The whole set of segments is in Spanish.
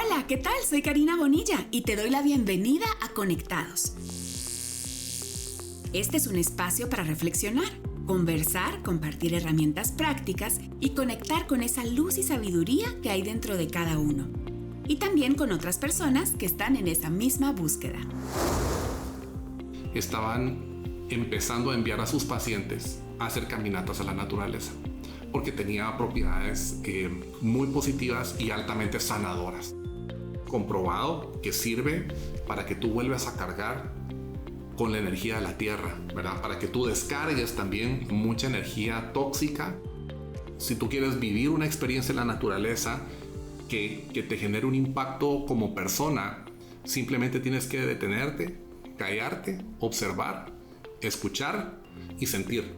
Hola, ¿qué tal? Soy Karina Bonilla y te doy la bienvenida a Conectados. Este es un espacio para reflexionar, conversar, compartir herramientas prácticas y conectar con esa luz y sabiduría que hay dentro de cada uno. Y también con otras personas que están en esa misma búsqueda. Estaban empezando a enviar a sus pacientes a hacer caminatas a la naturaleza, porque tenía propiedades muy positivas y altamente sanadoras. Comprobado que sirve para que tú vuelvas a cargar con la energía de la tierra, ¿verdad? Para que tú descargues también mucha energía tóxica. Si tú quieres vivir una experiencia en la naturaleza que te genere un impacto como persona, simplemente tienes que detenerte, callarte, observar, escuchar y sentir.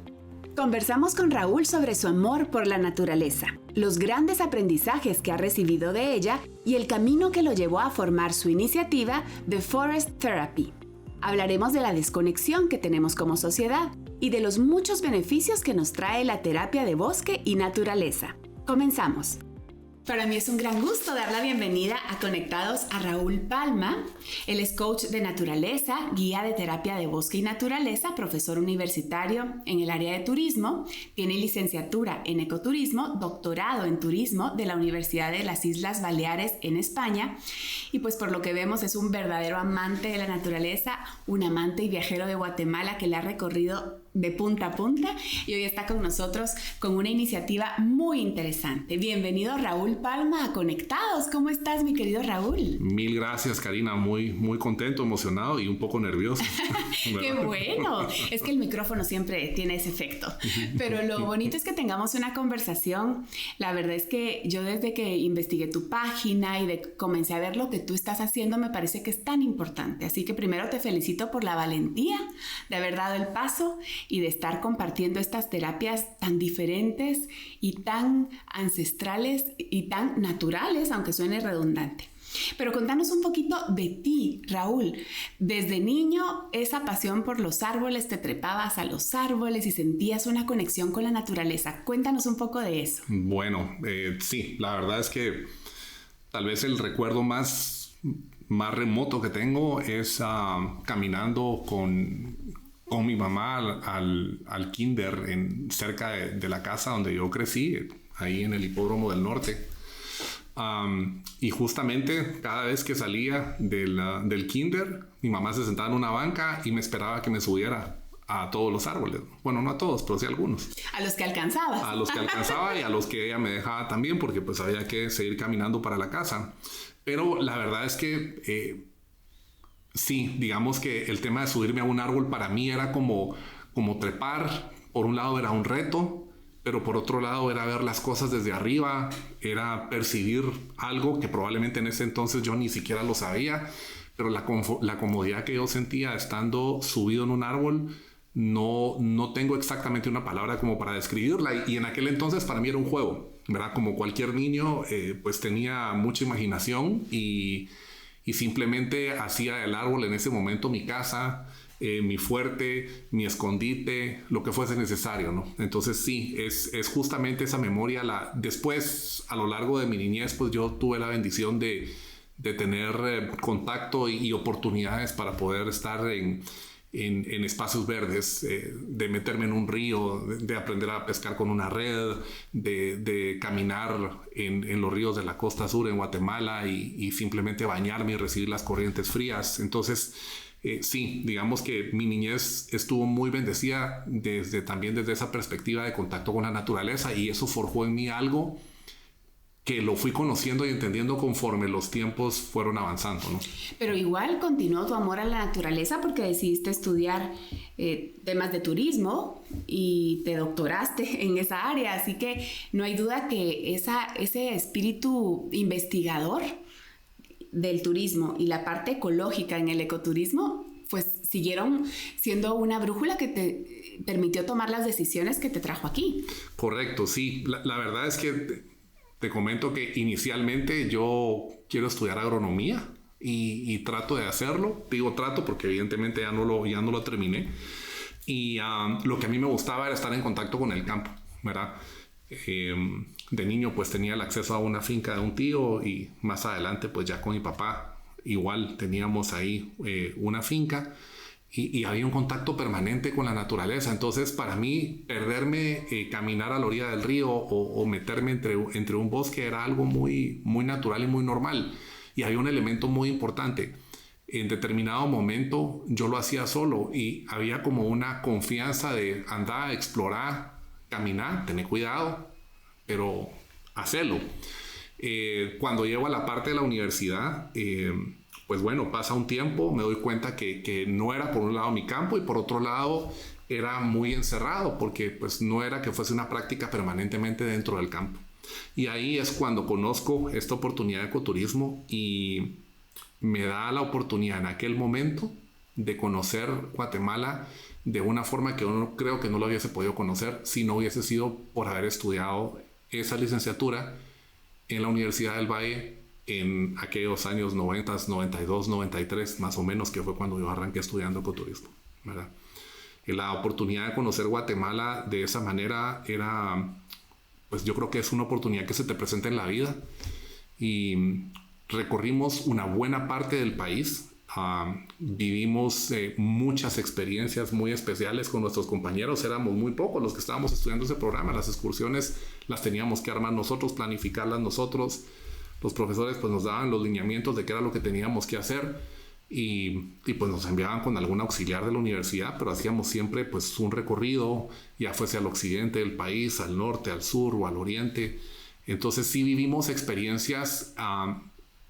Conversamos con Raúl sobre su amor por la naturaleza, los grandes aprendizajes que ha recibido de ella y el camino que lo llevó a formar su iniciativa The Forest Therapy. Hablaremos de la desconexión que tenemos como sociedad y de los muchos beneficios que nos trae la terapia de bosque y naturaleza. Comenzamos. Para mí es un gran gusto dar la bienvenida a Conectados a Raúl Palma. Él es coach de naturaleza, guía de terapia de bosque y naturaleza, profesor universitario en el área de turismo, tiene licenciatura en ecoturismo, doctorado en turismo de la Universidad de las Islas Baleares en España y pues por lo que vemos es un verdadero amante de la naturaleza, un amante y viajero de Guatemala que le ha recorrido de punta a punta y hoy está con nosotros con una iniciativa muy interesante. Bienvenido Raúl Palma a Conectados. ¿Cómo estás, mi querido Raúl? Mil gracias, Karina. Muy contento, emocionado y un poco nervioso. ¡Qué bueno! Es que el micrófono siempre tiene ese efecto. Pero lo bonito es que tengamos una conversación. La verdad es que yo desde que investigué tu página y comencé a ver lo que tú estás haciendo, me parece que es tan importante. Así que primero te felicito por la valentía de haber dado el paso y de estar compartiendo estas terapias tan diferentes y tan ancestrales y tan naturales, aunque suene redundante. Pero contanos un poquito de ti, Raúl. Desde niño, esa pasión por los árboles, te trepabas a los árboles y sentías una conexión con la naturaleza. Cuéntanos un poco de eso. Bueno, sí, la verdad es que tal vez el recuerdo más remoto que tengo es caminando con mi mamá al kinder cerca de la casa donde yo crecí, ahí en el Hipódromo del Norte. Y justamente cada vez que salía del kinder, mi mamá se sentaba en una banca y me esperaba que me subiera a todos los árboles. Bueno, no a todos, pero sí a algunos. A los que alcanzabas. A los que alcanzaba y a los que ella me dejaba también, porque pues había que seguir caminando para la casa. Pero la verdad es que sí, digamos que el tema de subirme a un árbol para mí era como trepar. Por un lado era un reto, pero por otro lado era ver las cosas desde arriba, era percibir algo que probablemente en ese entonces yo ni siquiera lo sabía, pero la comodidad que yo sentía estando subido en un árbol, no tengo exactamente una palabra como para describirla, y en aquel entonces para mí era un juego, ¿verdad? Como cualquier niño, pues tenía mucha imaginación y simplemente hacía del árbol en ese momento mi casa, mi fuerte, mi escondite, lo que fuese necesario, ¿no? Entonces sí, es justamente esa memoria. Después, a lo largo de mi niñez, pues yo tuve la bendición de tener contacto y oportunidades para poder estar en espacios verdes, de meterme en un río, de aprender a pescar con una red, de caminar en los ríos de la costa sur en Guatemala y simplemente bañarme y recibir las corrientes frías. Entonces, sí, digamos que mi niñez estuvo muy bendecida también desde esa perspectiva de contacto con la naturaleza, y eso forjó en mí algo que lo fui conociendo y entendiendo conforme los tiempos fueron avanzando, ¿no? Pero igual continuó tu amor a la naturaleza porque decidiste estudiar temas de turismo y te doctoraste en esa área, así que no hay duda que ese espíritu investigador del turismo y la parte ecológica en el ecoturismo pues siguieron siendo una brújula que te permitió tomar las decisiones que te trajo aquí. Correcto, sí. La verdad es que te comento que inicialmente yo quiero estudiar agronomía y trato de hacerlo. Digo trato porque evidentemente ya no lo terminé. Y lo que a mí me gustaba era estar en contacto con el campo, ¿verdad? De niño pues tenía el acceso a una finca de un tío y más adelante pues ya con mi papá igual teníamos ahí una finca y había un contacto permanente con la naturaleza. Entonces para mí perderme, caminar a la orilla del río o meterme entre un bosque era algo muy, muy natural y muy normal. Y había un elemento muy importante. En determinado momento yo lo hacía solo y había como una confianza de andar, explorar, caminar, tener cuidado, pero hacerlo. Cuando llego a la parte de la universidad, pues bueno, pasa un tiempo, me doy cuenta que no era por un lado mi campo y por otro lado era muy encerrado porque pues no era que fuese una práctica permanentemente dentro del campo. Y ahí es cuando conozco esta oportunidad de ecoturismo y me da la oportunidad en aquel momento de conocer Guatemala de una forma que yo creo que no lo hubiese podido conocer si no hubiese sido por haber estudiado esa licenciatura en la Universidad del Valle en aquellos años 90, 92, 93, más o menos, que fue cuando yo arranqué estudiando ecoturismo, ¿verdad? Y la oportunidad de conocer Guatemala de esa manera era, pues yo creo que es una oportunidad que se te presenta en la vida y recorrimos una buena parte del país. Vivimos muchas experiencias muy especiales con nuestros compañeros. Éramos muy pocos los que estábamos estudiando ese programa. Las excursiones las teníamos que armar nosotros, planificarlas nosotros. Los profesores pues nos daban los lineamientos de qué era lo que teníamos que hacer y pues nos enviaban con algún auxiliar de la universidad, pero hacíamos siempre pues un recorrido, ya fuese al occidente del país, al norte, al sur o al oriente. Entonces sí vivimos experiencias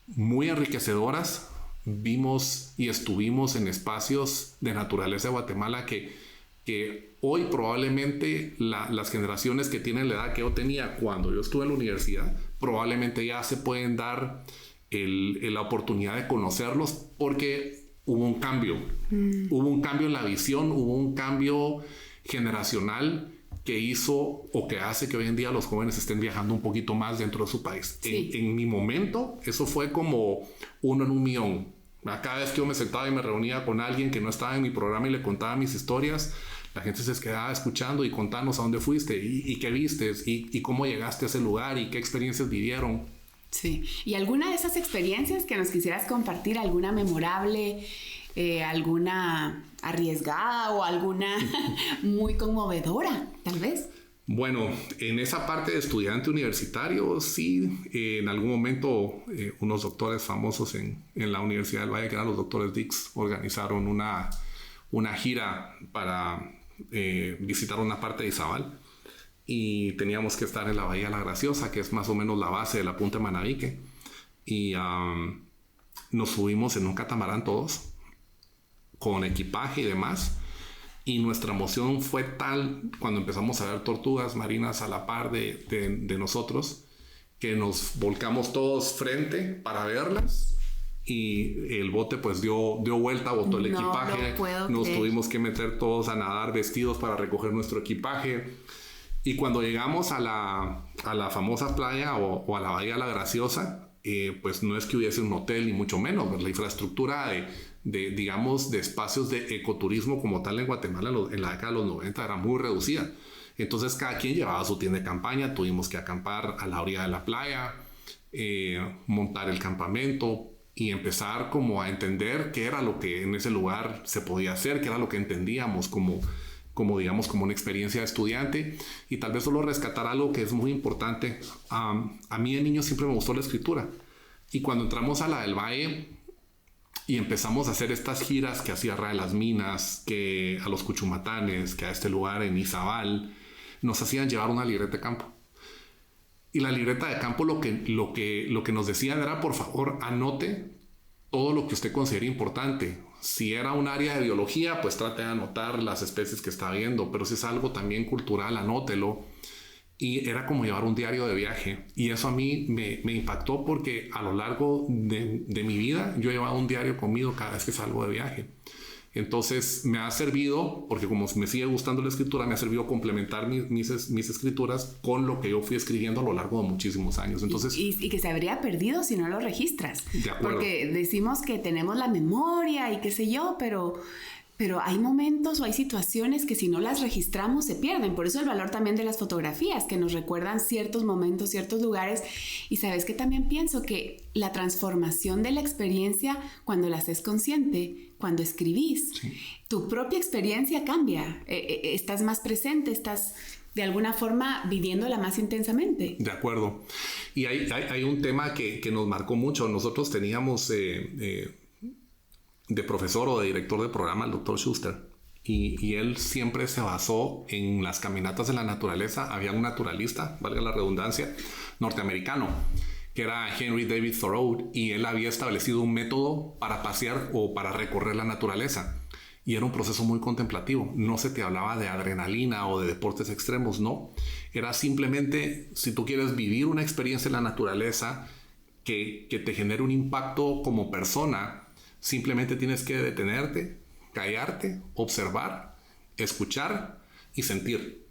muy enriquecedoras. Vimos y estuvimos en espacios de naturaleza de Guatemala que hoy probablemente las generaciones que tienen la edad que yo tenía cuando yo estuve en la universidad probablemente ya se pueden dar la oportunidad de conocerlos porque hubo un cambio. Hubo un cambio en la visión, hubo un cambio generacional que hizo o que hace que hoy en día los jóvenes estén viajando un poquito más dentro de su país. Sí. En mi momento, eso fue como 1 en 1,000,000. Cada vez que yo me sentaba y me reunía con alguien que no estaba en mi programa y le contaba mis historias, la gente se quedaba escuchando y contanos a dónde fuiste y qué vistes y cómo llegaste a ese lugar y qué experiencias vivieron. Sí. ¿Y alguna de esas experiencias que nos quisieras compartir, alguna memorable, alguna arriesgada o alguna muy conmovedora, tal vez? Bueno, en esa parte de estudiante universitario, sí, en algún momento unos doctores famosos en la Universidad del Valle, que eran los doctores Dix, organizaron una gira para visitar una parte de Izabal y teníamos que estar en la Bahía La Graciosa, que es más o menos la base de la Punta de Manabique, y nos subimos en un catamarán todos, con equipaje y demás. Y nuestra emoción fue tal cuando empezamos a ver tortugas marinas a la par de nosotros que nos volcamos todos frente para verlas y el bote pues dio vuelta, botó el equipaje. Nos tuvimos que meter todos a nadar vestidos para recoger nuestro equipaje. Y cuando llegamos a la famosa playa o a la Bahía La Graciosa, pues no es que hubiese un hotel ni mucho menos, pues la infraestructura digamos, de espacios de ecoturismo como tal en Guatemala en la década de los 90 era muy reducida. Entonces cada quien llevaba su tienda de campaña, tuvimos que acampar a la orilla de la playa, montar el campamento y empezar como a entender qué era lo que en ese lugar se podía hacer, qué era lo que entendíamos como digamos, como una experiencia de estudiante. Y tal vez solo rescatar algo que es muy importante. A mí de niño siempre me gustó la escritura. Y cuando entramos a la del Valle y empezamos a hacer estas giras que hacía Ra de las Minas, que a los Cuchumatanes, que a este lugar en Izabal, nos hacían llevar una libreta de campo. Y la libreta de campo lo que nos decían era, por favor, anote todo lo que usted considere importante. Si era un área de biología, pues trate de anotar las especies que está viendo, pero si es algo también cultural, anótelo. Y era como llevar un diario de viaje. Y eso a mí me impactó porque a lo largo de mi vida yo he llevado un diario conmigo cada vez que salgo de viaje. Entonces me ha servido, porque como me sigue gustando la escritura, me ha servido complementar mis escrituras con lo que yo fui escribiendo a lo largo de muchísimos años. Entonces, y que se habría perdido si no lo registras. De acuerdo. Porque decimos que tenemos la memoria y qué sé yo, pero Pero hay momentos o hay situaciones que si no las registramos se pierden. Por eso el valor también de las fotografías, que nos recuerdan ciertos momentos, ciertos lugares. Y sabes que también pienso que la transformación de la experiencia, cuando la haces consciente, cuando escribís, sí, tu propia experiencia cambia. Estás más presente, estás de alguna forma viviéndola más intensamente. De acuerdo. Y hay un tema que nos marcó mucho. Nosotros teníamos de profesor o de director de programa, el doctor Schuster, y él siempre se basó en las caminatas de la naturaleza. Había un naturalista, valga la redundancia, norteamericano, que era Henry David Thoreau, y él había establecido un método para pasear o para recorrer la naturaleza. Y era un proceso muy contemplativo. No se te hablaba de adrenalina o de deportes extremos, no. Era simplemente, si tú quieres vivir una experiencia en la naturaleza que te genere un impacto como persona, simplemente tienes que detenerte, callarte, observar, escuchar y sentir.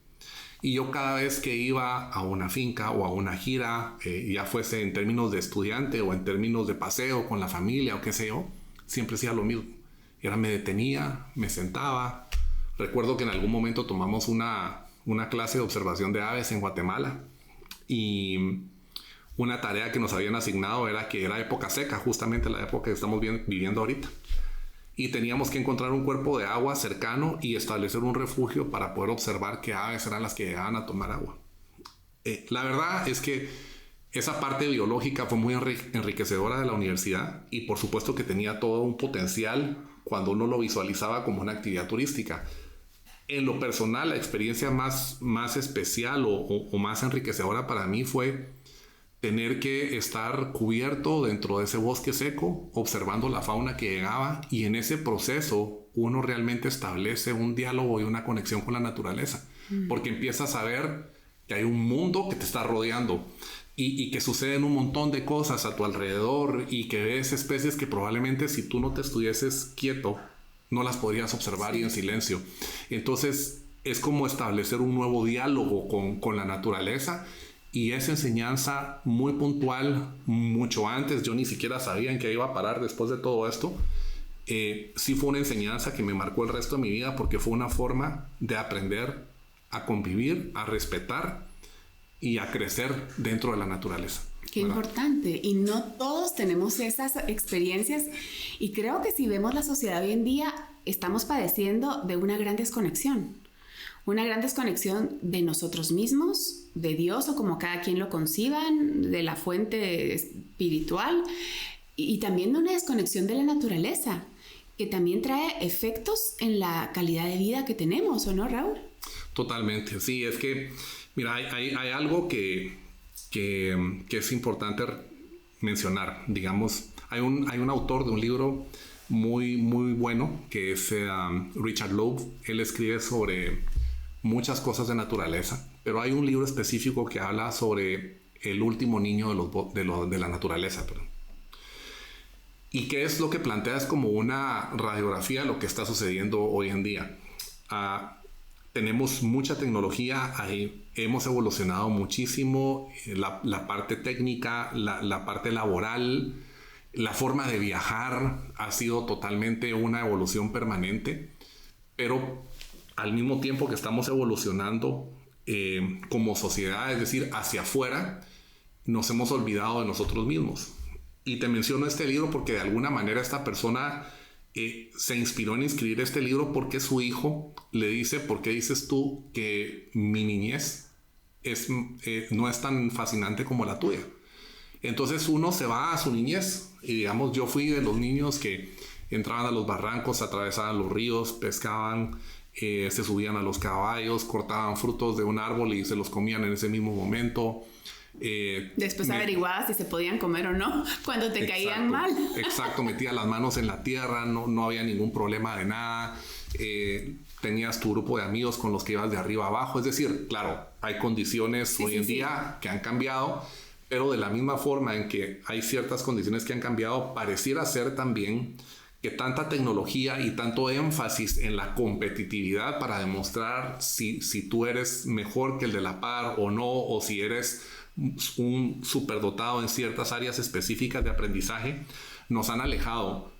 Y yo cada vez que iba a una finca o a una gira, ya fuese en términos de estudiante o en términos de paseo con la familia o qué sé yo, siempre hacía lo mismo. Me detenía, me sentaba. Recuerdo que en algún momento tomamos una clase de observación de aves en Guatemala, y una tarea que nos habían asignado era que era época seca, justamente la época que estamos viviendo ahorita. Y teníamos que encontrar un cuerpo de agua cercano y establecer un refugio para poder observar qué aves eran las que llegaban a tomar agua. La verdad es que esa parte biológica fue muy enriquecedora de la universidad, y por supuesto que tenía todo un potencial cuando uno lo visualizaba como una actividad turística. En lo personal, la experiencia más especial o más enriquecedora para mí fue tener que estar cubierto dentro de ese bosque seco, observando la fauna que llegaba, y en ese proceso uno realmente establece un diálogo y una conexión con la naturaleza, porque empiezas a ver que hay un mundo que te está rodeando y que suceden un montón de cosas a tu alrededor, y que ves especies que probablemente si tú no te estuvieses quieto no las podrías observar, y en silencio. Entonces es como establecer un nuevo diálogo con la naturaleza. Y esa enseñanza muy puntual, mucho antes, yo ni siquiera sabía en qué iba a parar después de todo esto. Sí fue una enseñanza que me marcó el resto de mi vida, porque fue una forma de aprender a convivir, a respetar y a crecer dentro de la naturaleza. Qué ¿verdad? Importante. Y no todos tenemos esas experiencias. Y creo que si vemos la sociedad hoy en día, estamos padeciendo de una gran desconexión. Una gran desconexión de nosotros mismos, de Dios o como cada quien lo conciban, de la fuente espiritual, y también de una desconexión de la naturaleza, que también trae efectos en la calidad de vida que tenemos, ¿o no, Raúl? Totalmente, sí, es que, mira, hay algo que es importante mencionar. Digamos, hay un autor de un libro muy, muy bueno, que es Richard Louv. Él escribe sobre muchas cosas de naturaleza, pero hay un libro específico que habla sobre el último niño de la naturaleza. Y que es lo que plantea, es como una radiografía de lo que está sucediendo hoy en día. Tenemos mucha tecnología, hemos evolucionado muchísimo, la parte técnica, la parte laboral, la forma de viajar ha sido totalmente una evolución permanente, pero al mismo tiempo que estamos evolucionando como sociedad, es decir, hacia afuera, nos hemos olvidado de nosotros mismos. Y te menciono este libro porque de alguna manera esta persona se inspiró en escribir este libro porque su hijo le dice: ¿por qué dices tú que mi niñez no es tan fascinante como la tuya? Entonces uno se va a su niñez, y digamos, yo fui de los niños que entraban a los barrancos, atravesaban los ríos, pescaban, se subían a los caballos, cortaban frutos de un árbol y se los comían en ese mismo momento. Después averiguabas si se podían comer o no cuando te caían mal. Exacto, metía las manos en la tierra, no había ningún problema de nada. Tenías tu grupo de amigos con los que ibas de arriba a abajo. Es decir, claro, hay condiciones hoy en día que han cambiado, pero de la misma forma en que hay ciertas condiciones que han cambiado, pareciera ser también que tanta tecnología y tanto énfasis en la competitividad para demostrar si tú eres mejor que el de la par o no, o si eres un superdotado en ciertas áreas específicas de aprendizaje, nos han alejado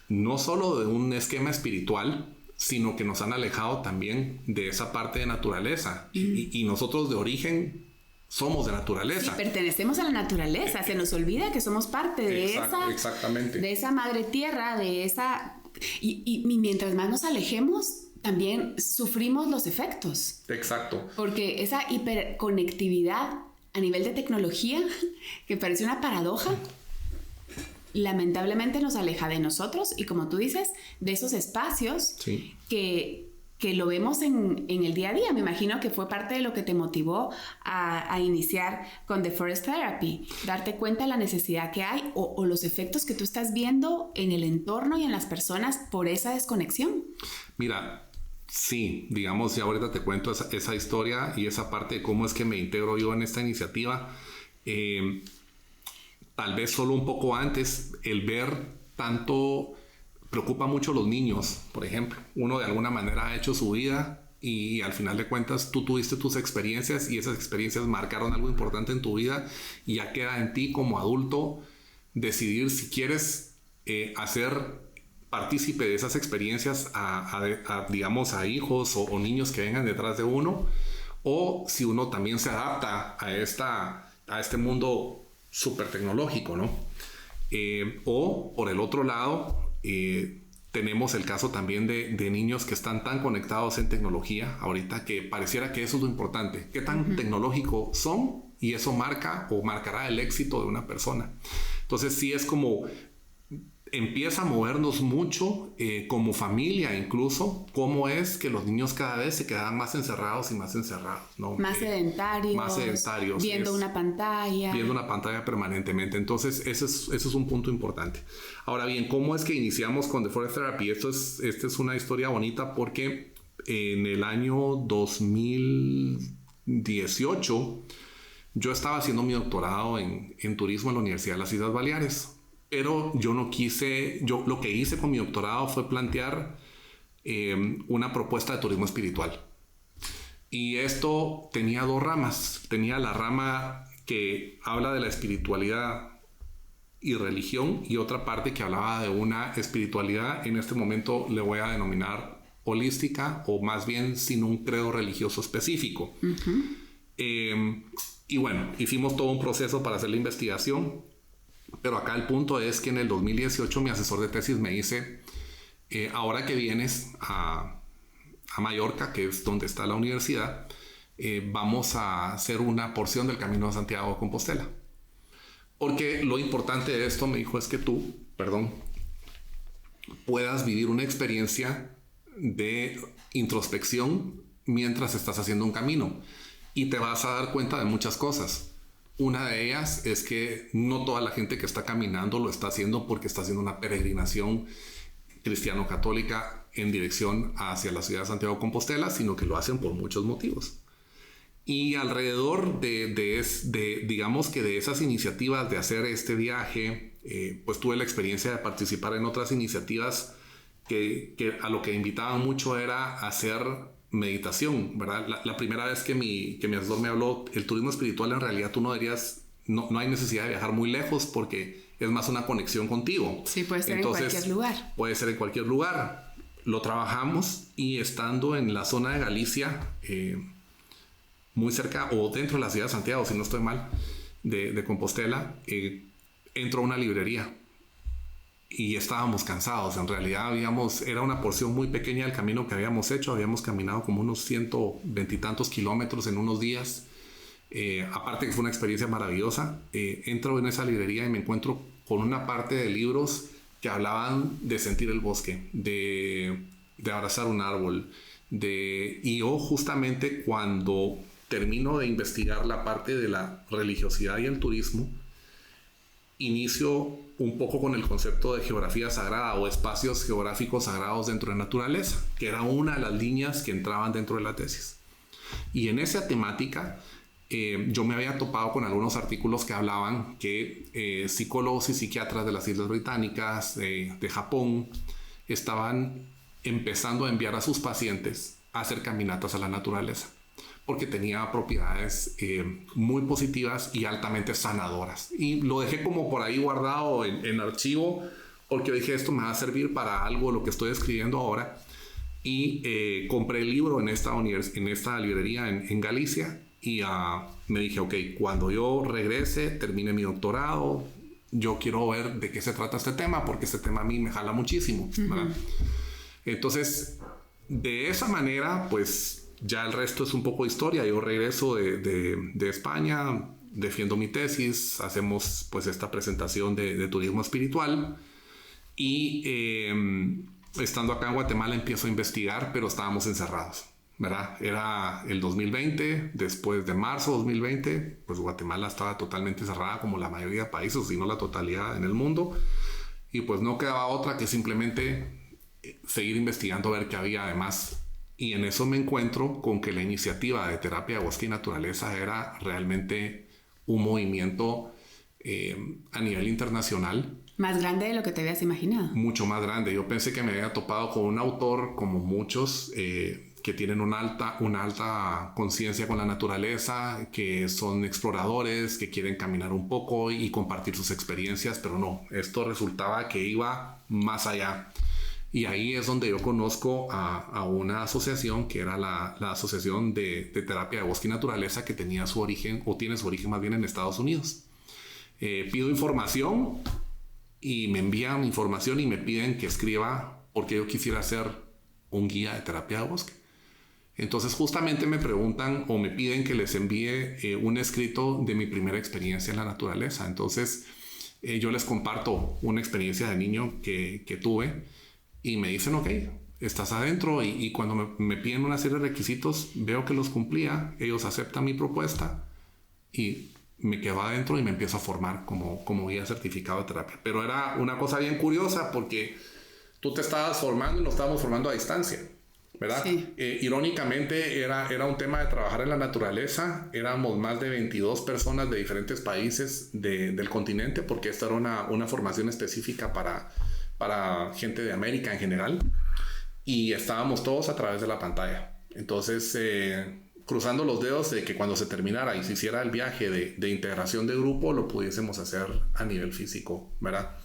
no solo de un esquema espiritual, sino que nos han alejado también de esa parte de naturaleza. Y nosotros de origen somos de naturaleza. Sí, pertenecemos a la naturaleza. Se nos olvida que somos parte de exactamente. De esa madre tierra, de esa... Y mientras más nos alejemos, también sufrimos los efectos. Exacto. Porque esa hiperconectividad a nivel de tecnología, que parece una paradoja, lamentablemente nos aleja de nosotros y, como tú dices, de esos espacios que lo vemos en el día a día. Me imagino que fue parte de lo que te motivó a iniciar con The Forest Therapy, darte cuenta de la necesidad que hay o los efectos que tú estás viendo en el entorno y en las personas por esa desconexión. Mira, sí, digamos, y ahorita te cuento esa historia y esa parte de cómo es que me integro yo en esta iniciativa. Tal vez solo un poco antes, el ver tanto... Preocupa mucho a los niños, por ejemplo. Uno de alguna manera ha hecho su vida y al final de cuentas tú tuviste tus experiencias y esas experiencias marcaron algo importante en tu vida y ya queda en ti como adulto decidir si quieres hacer partícipe de esas experiencias digamos, a hijos o niños que vengan detrás de uno, o si uno también se adapta a este mundo súper tecnológico, ¿no? O por el otro lado, tenemos el caso también de niños que están tan conectados en tecnología ahorita que pareciera que eso es lo importante. ¿Qué tan tecnológico son? Y eso marca o marcará el éxito de una persona. Entonces sí es como... empieza a movernos mucho como familia incluso, cómo es que los niños cada vez se quedan más encerrados y más encerrados, ¿no? Más sedentarios. Viendo una pantalla permanentemente. Entonces, ese es un punto importante. Ahora bien, ¿cómo es que iniciamos con The Forest Therapy? Esta es una historia bonita porque en el año 2018 yo estaba haciendo mi doctorado en turismo en la Universidad de las Islas Baleares. Pero yo lo que hice con mi doctorado fue plantear una propuesta de turismo espiritual. Y esto tenía dos ramas. Tenía la rama que habla de la espiritualidad y religión y otra parte que hablaba de una espiritualidad, en este momento le voy a denominar holística o más bien sin un credo religioso específico. Y bueno, hicimos todo un proceso para hacer la investigación. Pero acá el punto es que en el 2018 mi asesor de tesis me dice, ahora que vienes a Mallorca, que es donde está la universidad, vamos a hacer una porción del Camino de Santiago de Compostela. Porque lo importante de esto, me dijo, es que tú, puedas vivir una experiencia de introspección mientras estás haciendo un camino. Y te vas a dar cuenta de muchas cosas. Una de ellas es que no toda la gente que está caminando lo está haciendo porque está haciendo una peregrinación cristiano-católica en dirección hacia la ciudad de Santiago de Compostela, sino que lo hacen por muchos motivos. Y alrededor digamos que de esas iniciativas de hacer este viaje, pues tuve la experiencia de participar en otras iniciativas que a lo que invitaban mucho era hacer meditación, ¿verdad? La primera vez que mi asesor me habló, el turismo espiritual en realidad tú no dirías, no hay necesidad de viajar muy lejos porque es más una conexión contigo. Sí, puede ser en cualquier lugar. Puede ser en cualquier lugar. Lo trabajamos y estando en la zona de Galicia, muy cerca o dentro de la ciudad de Santiago, si no estoy mal, de Compostela, entro a una librería. Y estábamos cansados, en realidad era una porción muy pequeña del camino que habíamos hecho, habíamos caminado como unos 120 y tantos kilómetros en unos días, aparte que fue una experiencia maravillosa. Entro en esa librería y me encuentro con una parte de libros que hablaban de sentir el bosque, de abrazar un árbol, y yo justamente cuando termino de investigar la parte de la religiosidad y el turismo, inicio un poco con el concepto de geografía sagrada o espacios geográficos sagrados dentro de la naturaleza, que era una de las líneas que entraban dentro de la tesis. Y en esa temática yo me había topado con algunos artículos que hablaban que psicólogos y psiquiatras de las Islas Británicas, de Japón, estaban empezando a enviar a sus pacientes a hacer caminatas a la naturaleza, porque tenía propiedades muy positivas y altamente sanadoras. Y lo dejé como por ahí guardado en archivo, porque yo dije, esto me va a servir para algo, lo que estoy escribiendo ahora. Y compré el libro en esta librería en Galicia y me dije, ok, cuando yo regrese, termine mi doctorado, yo quiero ver de qué se trata este tema, porque este tema a mí me jala muchísimo, ¿verdad? Entonces, de esa manera, pues ya el resto es un poco historia. Yo regreso de España, defiendo mi tesis, hacemos pues esta presentación de turismo espiritual y estando acá en Guatemala empiezo a investigar, pero estábamos encerrados, ¿verdad? Era el 2020, después de marzo 2020, pues Guatemala estaba totalmente cerrada como la mayoría de países, si no la totalidad en el mundo, y pues no quedaba otra que simplemente seguir investigando, a ver qué había además. Y en eso me encuentro con que la iniciativa de terapia de bosque y naturaleza era realmente un movimiento a nivel internacional. Más grande de lo que te habías imaginado. Mucho más grande. Yo pensé que me había topado con un autor como muchos que tienen una alta conciencia con la naturaleza, que son exploradores, que quieren caminar un poco y compartir sus experiencias, pero no, esto resultaba que iba más allá. Y ahí es donde yo conozco a una asociación que era la Asociación de Terapia de Bosque y Naturaleza, que tenía su origen, o tiene su origen más bien en Estados Unidos. Pido información y me envían información y me piden que escriba porque yo quisiera ser un guía de terapia de bosque. Entonces justamente me preguntan o me piden que les envíe un escrito de mi primera experiencia en la naturaleza. Entonces yo les comparto una experiencia de niño que tuve y me dicen, ok, estás adentro, y cuando me piden una serie de requisitos, veo que los cumplía, ellos aceptan mi propuesta y me quedo adentro y me empiezo a formar como guía certificado de terapia. Pero era una cosa bien curiosa porque tú te estabas formando y nos estábamos formando a distancia, ¿verdad? Sí. Irónicamente era un tema de trabajar en la naturaleza. Éramos más de 22 personas de diferentes países del continente, porque esta era una formación específica para gente de América en general, y estábamos todos a través de la pantalla. Entonces cruzando los dedos de que cuando se terminara y se hiciera el viaje de integración de grupo, lo pudiésemos hacer a nivel físico, ¿verdad?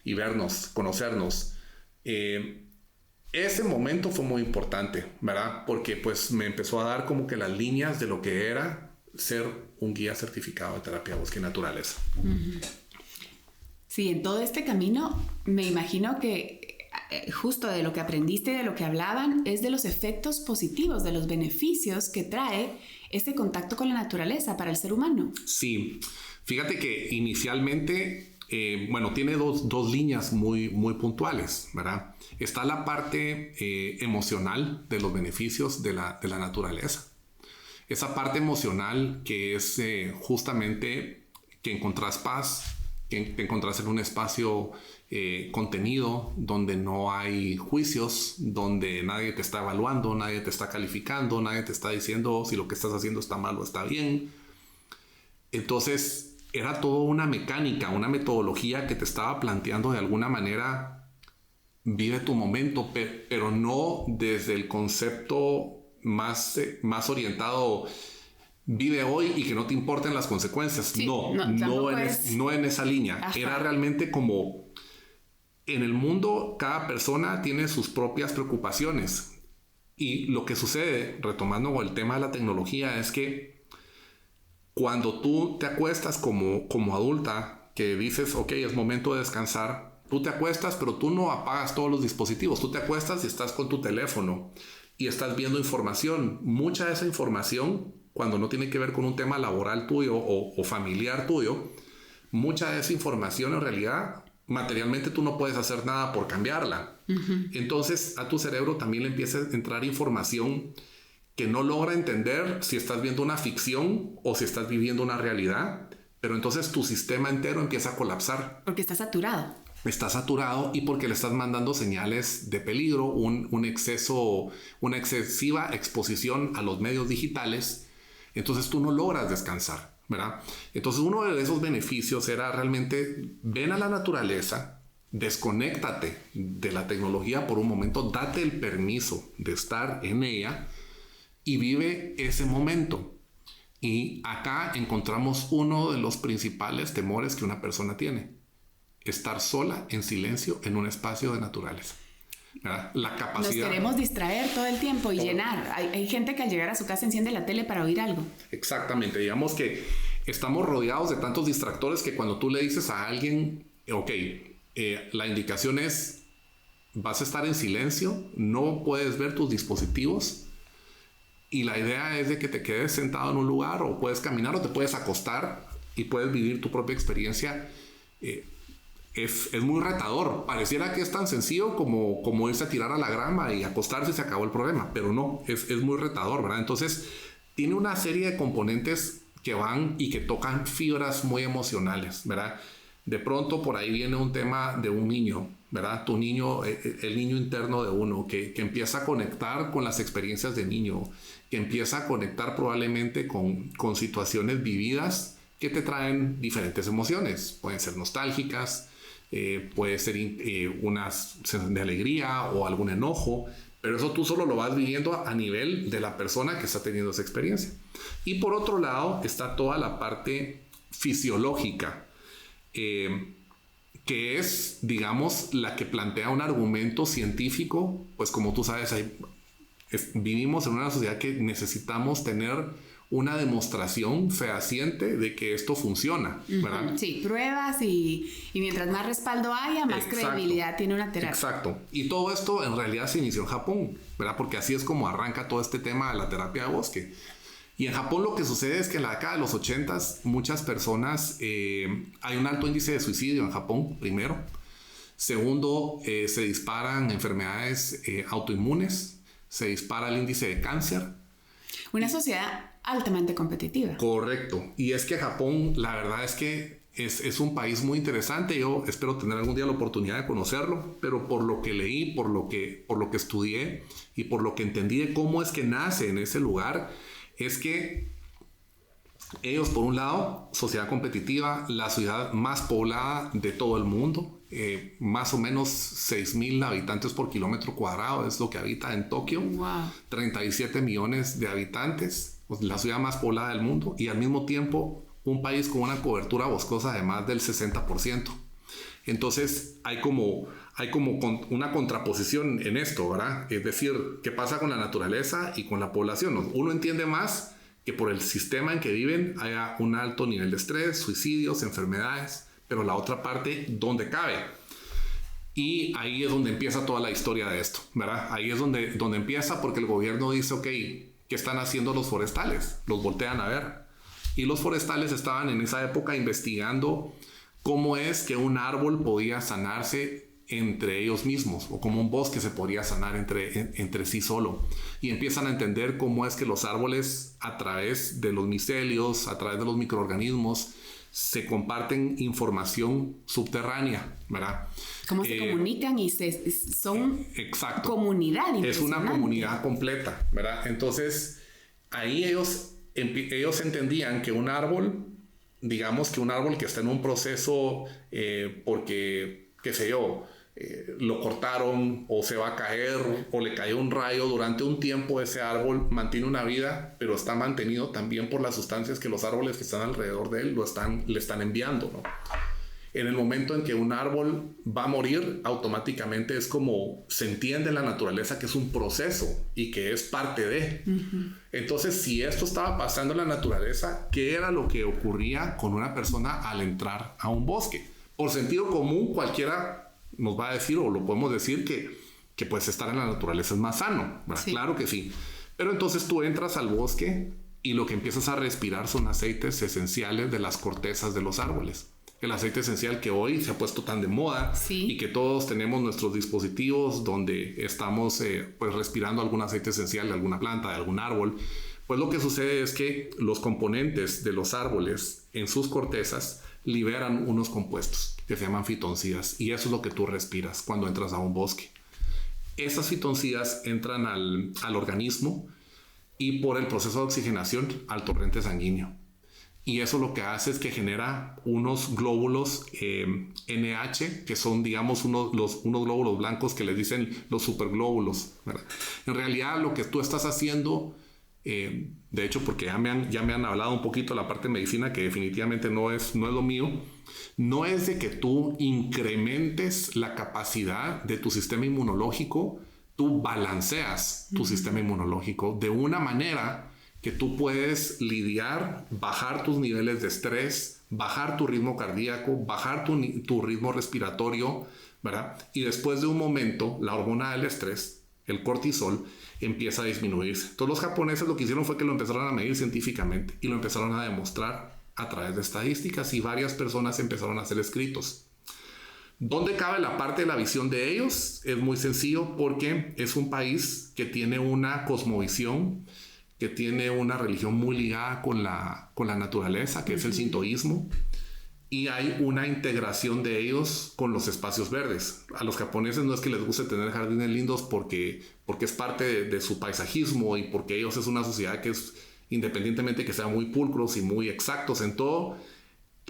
Y vernos, conocernos. Ese momento fue muy importante, ¿verdad? Porque pues me empezó a dar como que las líneas de lo que era ser un guía certificado de terapia de bosque y naturaleza. Uh-huh. Sí, en todo este camino me imagino que justo de lo que aprendiste, de lo que hablaban, es de los efectos positivos, de los beneficios que trae este contacto con la naturaleza para el ser humano. Sí, fíjate que inicialmente, tiene dos líneas muy, muy puntuales, ¿verdad? Está la parte emocional de los beneficios de la naturaleza. Esa parte emocional que es justamente que encontrás paz, que te encontrás en un espacio contenido, donde no hay juicios, donde nadie te está evaluando, nadie te está calificando, nadie te está diciendo si lo que estás haciendo está mal o está bien. Entonces era toda una mecánica, una metodología que te estaba planteando de alguna manera: vive tu momento, pero no desde el concepto más orientado, vive hoy y que no te importen las consecuencias. Sí, no en esa línea. Ajá. Era realmente como en el mundo cada persona tiene sus propias preocupaciones, y lo que sucede, retomando el tema de la tecnología, es que cuando tú te acuestas como adulta, que dices, ok, es momento de descansar, tú te acuestas, pero tú no apagas todos los dispositivos. Tú te acuestas y estás con tu teléfono y estás viendo información. Mucha de esa información, cuando no tiene que ver con un tema laboral tuyo o familiar tuyo, mucha de esa información en realidad materialmente tú no puedes hacer nada por cambiarla. Uh-huh. Entonces a tu cerebro también le empieza a entrar información que no logra entender si estás viendo una ficción o si estás viviendo una realidad, pero entonces tu sistema entero empieza a colapsar. Porque está saturado. Está saturado, y porque le estás mandando señales de peligro, una excesiva exposición a los medios digitales. Entonces tú no logras descansar, ¿verdad? Entonces uno de esos beneficios era realmente: ven a la naturaleza, desconéctate de la tecnología por un momento, date el permiso de estar en ella y vive ese momento. Y acá encontramos uno de los principales temores que una persona tiene: estar sola en silencio en un espacio de naturaleza. ¿Verdad? La capacidad... Nos queremos distraer todo el tiempo y llenar. Hay gente que al llegar a su casa enciende la tele para oír algo. Exactamente. Digamos que estamos rodeados de tantos distractores que cuando tú le dices a alguien, ok, la indicación es, vas a estar en silencio, no puedes ver tus dispositivos y la idea es de que te quedes sentado en un lugar o puedes caminar o te puedes acostar y puedes vivir tu propia experiencia. Es muy retador. Pareciera que es tan sencillo como irse a tirar a la grama y acostarse y se acabó el problema, pero no, es muy retador, ¿verdad? Entonces, tiene una serie de componentes que van y que tocan fibras muy emocionales, ¿verdad? De pronto por ahí viene un tema de un niño, ¿verdad? Tu niño, el niño interno de uno, que empieza a conectar con las experiencias de niño, que empieza a conectar probablemente con situaciones vividas que te traen diferentes emociones. Pueden ser nostálgicas, puede ser una sensación de alegría o algún enojo, pero eso tú solo lo vas viviendo a nivel de la persona que está teniendo esa experiencia. Y por otro lado está toda la parte fisiológica, que es, digamos, la que plantea un argumento científico. Pues como tú sabes, vivimos en una sociedad que necesitamos tener una demostración fehaciente de que esto funciona, ¿verdad? Sí, pruebas y mientras más respaldo haya, más credibilidad tiene una terapia. Exacto. Y todo esto en realidad se inició en Japón, ¿verdad? Porque así es como arranca todo este tema de la terapia de bosque. Y en Japón lo que sucede es que en la década de los 80s muchas personas, hay un alto índice de suicidio en Japón, primero. Segundo, se disparan enfermedades autoinmunes, se dispara el índice de cáncer. Una sociedad altamente competitiva. Correcto. Y es que Japón, la verdad es que es un país muy interesante. Yo espero tener algún día la oportunidad de conocerlo, pero por lo que leí, por lo que estudié y por lo que entendí de cómo es que nace en ese lugar, es que ellos, por un lado, sociedad competitiva, la ciudad más poblada de todo el mundo, más o menos 6,000 habitantes por kilómetro cuadrado es lo que habita en Tokio. Wow. 37 millones de habitantes, pues la ciudad más poblada del mundo, y al mismo tiempo un país con una cobertura boscosa de más del 60%. Entonces hay como una contraposición en esto, ¿verdad? Es decir, ¿qué pasa con la naturaleza y con la población? Uno entiende más que por el sistema en que viven haya un alto nivel de estrés, suicidios, enfermedades, pero la otra parte, ¿dónde cabe? Y ahí es donde empieza toda la historia de esto, ¿verdad? Ahí es donde empieza, porque el gobierno dice, ok, ¿qué están haciendo los forestales? Los voltean a ver. Y los forestales estaban en esa época investigando cómo es que un árbol podía sanarse entre ellos mismos, o cómo un bosque se podría sanar entre sí solo. Y empiezan a entender cómo es que los árboles, a través de los micelios, a través de los microorganismos, se comparten información subterránea, ¿verdad? Cómo se comunican y son exacto. Comunidad. Es una comunidad completa, ¿verdad? Entonces, ahí ellos entendían que un árbol, digamos que un árbol que está en un proceso porque, qué sé yo, lo cortaron o se va a caer o le cayó un rayo durante un tiempo, ese árbol mantiene una vida, pero está mantenido también por las sustancias que los árboles que están alrededor de él le están enviando, ¿no? En el momento en que un árbol va a morir, automáticamente es como se entiende en la naturaleza que es un proceso y que es parte de. Entonces, si esto estaba pasando en la naturaleza, ¿qué era lo que ocurría con una persona al entrar a un bosque? Por sentido común, cualquiera nos va a decir, o lo podemos decir, que pues estar en la naturaleza es más sano, ¿verdad? Sí. Claro que sí. Pero entonces tú entras al bosque y lo que empiezas a respirar son aceites esenciales de las cortezas de los árboles. El aceite esencial que hoy se ha puesto tan de moda, sí, y que todos tenemos nuestros dispositivos donde estamos pues respirando algún aceite esencial de alguna planta, de algún árbol. Pues lo que sucede es que los componentes de los árboles en sus cortezas liberan unos compuestos que se llaman fitoncidas, y eso es lo que tú respiras cuando entras a un bosque. Esas fitoncidas entran al organismo y por el proceso de oxigenación al torrente sanguíneo. Y eso lo que hace es que genera unos glóbulos NH, que son, digamos, unos glóbulos blancos que les dicen los superglóbulos, ¿verdad? En realidad, lo que tú estás haciendo De hecho, porque ya me han hablado un poquito de la parte de medicina, que definitivamente no es lo mío. No es de que tú incrementes la capacidad de tu sistema inmunológico, tú balanceas tu sistema inmunológico de una manera que tú puedes lidiar, bajar tus niveles de estrés, bajar tu ritmo cardíaco, bajar tu ritmo respiratorio, ¿verdad? Y después de un momento, la hormona del estrés, el cortisol, empieza a disminuirse. Entonces los japoneses lo que hicieron fue que lo empezaron a medir científicamente y lo empezaron a demostrar a través de estadísticas, y varias personas empezaron a hacer escritos. ¿Dónde cabe la parte de la visión de ellos? Es muy sencillo, porque es un país que tiene una cosmovisión, que tiene una religión muy ligada con la naturaleza, que es el sintoísmo, y hay una integración de ellos con los espacios verdes. A los japoneses no es que les guste tener jardines lindos porque es parte de su paisajismo, y porque ellos es una sociedad que es, independientemente que sean muy pulcros y muy exactos en todo,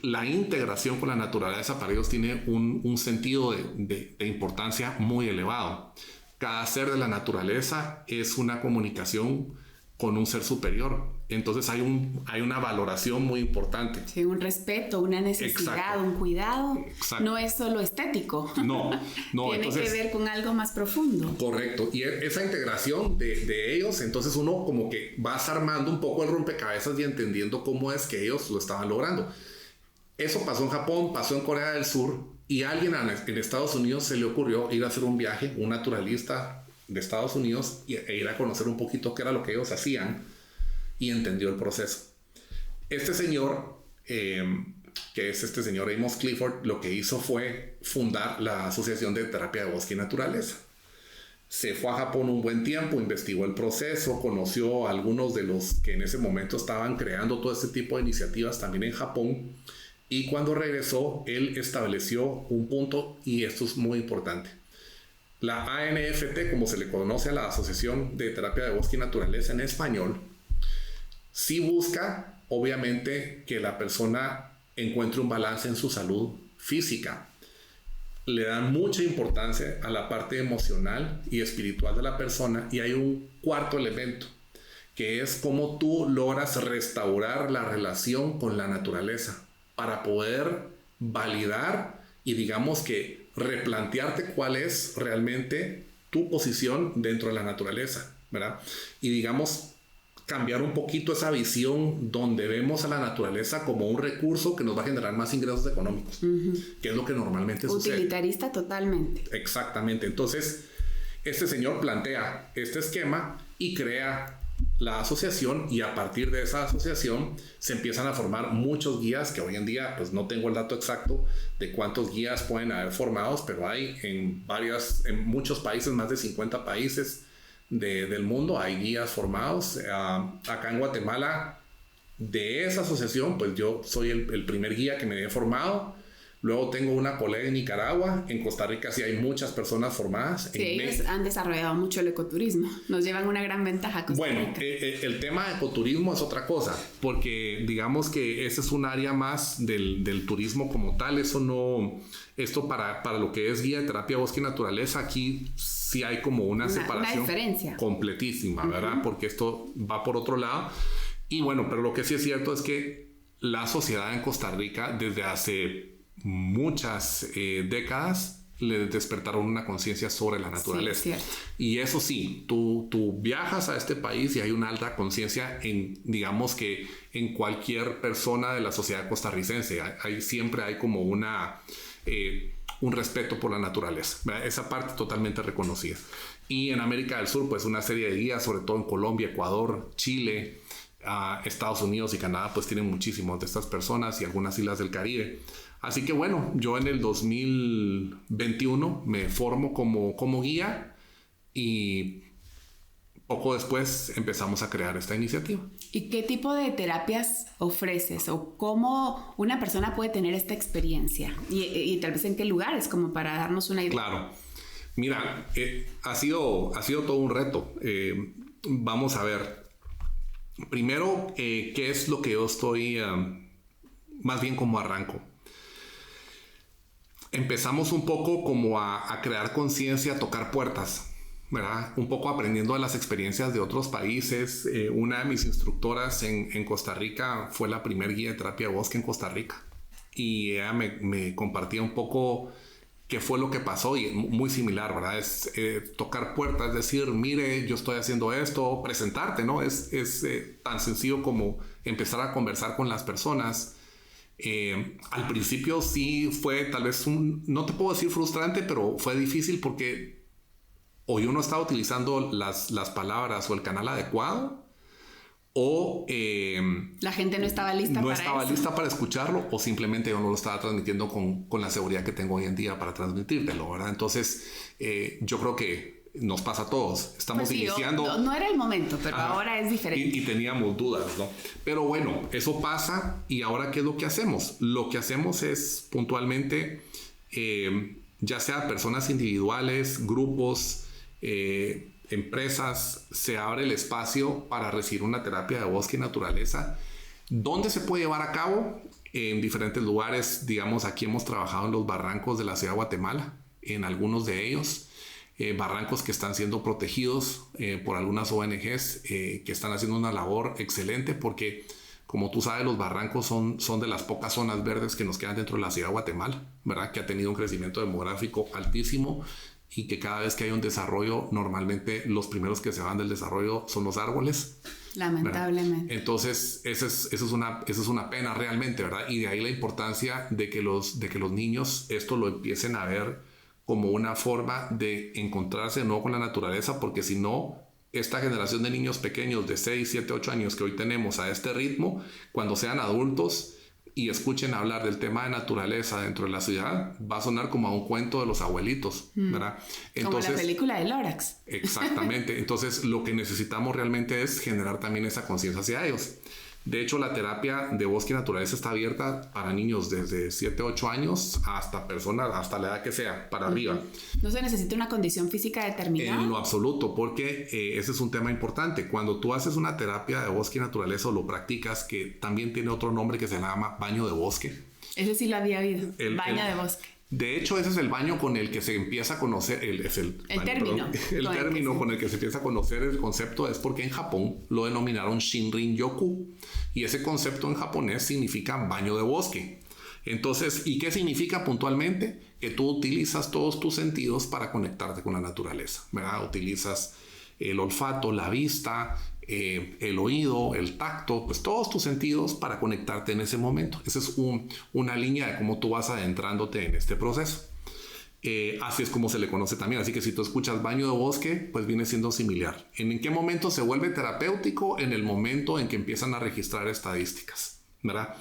la integración con la naturaleza para ellos tiene un sentido de importancia muy elevado. Cada ser de la naturaleza es una comunicación con un ser superior. Entonces hay una valoración muy importante. Sí, un respeto, una necesidad, exacto, un cuidado. Exacto. No es solo estético. No. Tiene entonces, que ver con algo más profundo. Correcto. Y esa integración de ellos, entonces uno como que vas armando un poco el rompecabezas y entendiendo cómo es que ellos lo estaban logrando. Eso pasó en Japón, pasó en Corea del Sur, y a alguien en Estados Unidos se le ocurrió ir a hacer un viaje, un naturalista de Estados Unidos, e ir a conocer un poquito qué era lo que ellos hacían, y entendió el proceso. Este señor, que es este señor Amos Clifford, lo que hizo fue fundar la Asociación de Terapia de Bosque y Naturaleza. Se fue a Japón un buen tiempo, investigó el proceso, conoció a algunos de los que en ese momento estaban creando todo este tipo de iniciativas también en Japón, y cuando regresó, él estableció un punto, y esto es muy importante. La ANFT, como se le conoce a la Asociación de Terapia de Bosque y Naturaleza en español, sí busca, obviamente, que la persona encuentre un balance en su salud física. Le dan mucha importancia a la parte emocional y espiritual de la persona, y hay un cuarto elemento, que es cómo tú logras restaurar la relación con la naturaleza para poder validar y, digamos, que replantearte cuál es realmente tu posición dentro de la naturaleza, ¿verdad? Y, digamos, cambiar un poquito esa visión donde vemos a la naturaleza como un recurso que nos va a generar más ingresos económicos, que es lo que normalmente sucede. Utilitarista totalmente. Exactamente. Entonces, este señor plantea este esquema y crea la asociación, y a partir de esa asociación se empiezan a formar muchos guías, que hoy en día pues no tengo el dato exacto de cuántos guías pueden haber formados, pero hay en muchos países, más de 50 países del mundo, hay guías formados. Acá en Guatemala, de esa asociación, pues yo soy el primer guía que me he formado. Luego tengo una colega en Nicaragua. En Costa Rica sí hay muchas personas formadas. Sí, ellos han desarrollado mucho el ecoturismo. Nos llevan una gran ventaja a Costa Rica. Bueno, el tema de ecoturismo es otra cosa, porque digamos que ese es un área más del turismo como tal. Eso no... Esto para lo que es guía de terapia bosque y naturaleza, aquí sí hay como una separación. Una diferencia. Completísima, ¿verdad? Porque esto va por otro lado. Y bueno, pero lo que sí es cierto es que la sociedad en Costa Rica, desde hace muchas décadas, le despertaron una conciencia sobre la naturaleza. Sí, y eso sí, tú viajas a este país y hay una alta conciencia digamos que en cualquier persona de la sociedad costarricense. Siempre hay como un respeto por la naturaleza, ¿verdad? Esa parte totalmente reconocida. Y en América del Sur, pues una serie de guías, sobre todo en Colombia, Ecuador, Chile, Estados Unidos y Canadá, pues tienen muchísimos de estas personas, y algunas islas del Caribe. Así que bueno, yo en el 2021 me formo como guía, y poco después empezamos a crear esta iniciativa. ¿Y qué tipo de terapias ofreces, o cómo una persona puede tener esta experiencia? Y tal vez en qué lugares, como para darnos una idea. Claro. Mira, ha sido todo un reto. Vamos a ver. Primero, ¿qué es lo que yo estoy, más bien como arranco? Empezamos un poco como a crear conciencia, a tocar puertas, ¿verdad? Un poco aprendiendo de las experiencias de otros países. Una de mis instructoras en Costa Rica fue la primer guía de terapia de bosque en Costa Rica. Y ella me compartía un poco qué fue lo que pasó, y muy similar, ¿verdad? Es tocar puertas, es decir, mire, yo estoy haciendo esto, presentarte, ¿no? Es tan sencillo como empezar a conversar con las personas. Al principio sí fue tal vez no te puedo decir frustrante, pero fue difícil porque o yo no estaba utilizando las palabras o el canal adecuado, o la gente no estaba lista lista para escucharlo, o simplemente yo no lo estaba transmitiendo con la seguridad que tengo hoy en día para transmitírtelo, ¿verdad? Entonces yo creo que nos pasa a todos. Estamos iniciando. No era el momento, pero ahora es diferente. Y teníamos dudas, ¿no? Pero bueno, eso pasa. Y ahora, ¿qué es lo que hacemos? Lo que hacemos es puntualmente, ya sea personas individuales, grupos, empresas, se abre el espacio para recibir una terapia de bosque y naturaleza. ¿Dónde se puede llevar a cabo? En diferentes lugares. Digamos, aquí hemos trabajado en los barrancos de la ciudad de Guatemala, en algunos de ellos. Barrancos que están siendo protegidos por algunas ONGs que están haciendo una labor excelente, porque como tú sabes, los barrancos son de las pocas zonas verdes que nos quedan dentro de la ciudad de Guatemala, ¿verdad? Que ha tenido un crecimiento demográfico altísimo, y que cada vez que hay un desarrollo, normalmente los primeros que se van del desarrollo son los árboles. Lamentablemente. ¿Verdad? Entonces, esa es una pena realmente, ¿verdad? Y de ahí la importancia de que los niños esto lo empiecen a ver como una forma de encontrarse de nuevo con la naturaleza, porque si no, esta generación de niños pequeños de 6, 7, 8 años que hoy tenemos a este ritmo, cuando sean adultos y escuchen hablar del tema de naturaleza dentro de la ciudad, va a sonar como a un cuento de los abuelitos, ¿verdad? Entonces, como la película de Lorax. Exactamente. Entonces, lo que necesitamos realmente es generar también esa conciencia hacia ellos. De hecho, la terapia de bosque y naturaleza está abierta para niños desde 7, 8 años hasta personas, hasta la edad que sea, para arriba. ¿No se necesita una condición física determinada? En lo absoluto, porque ese es un tema importante. Cuando tú haces una terapia de bosque y naturaleza o lo practicas, que también tiene otro nombre que se llama baño de bosque. Ese sí lo había oído, baño de bosque. De hecho, ese es el baño con el que se empieza a conocer, el término con el que se empieza a conocer el concepto, es porque en Japón lo denominaron Shinrin-yoku, y ese concepto en japonés significa baño de bosque. Entonces, ¿y qué significa puntualmente? Que tú utilizas todos tus sentidos para conectarte con la naturaleza, ¿verdad? Utilizas el olfato, la vista, el oído, el tacto, pues todos tus sentidos para conectarte en ese momento. Esa es una línea de cómo tú vas adentrándote en este proceso. Así es como se le conoce también. Así que si tú escuchas baño de bosque, pues viene siendo similar. ¿En qué momento se vuelve terapéutico? En el momento en que empiezan a registrar estadísticas, ¿verdad?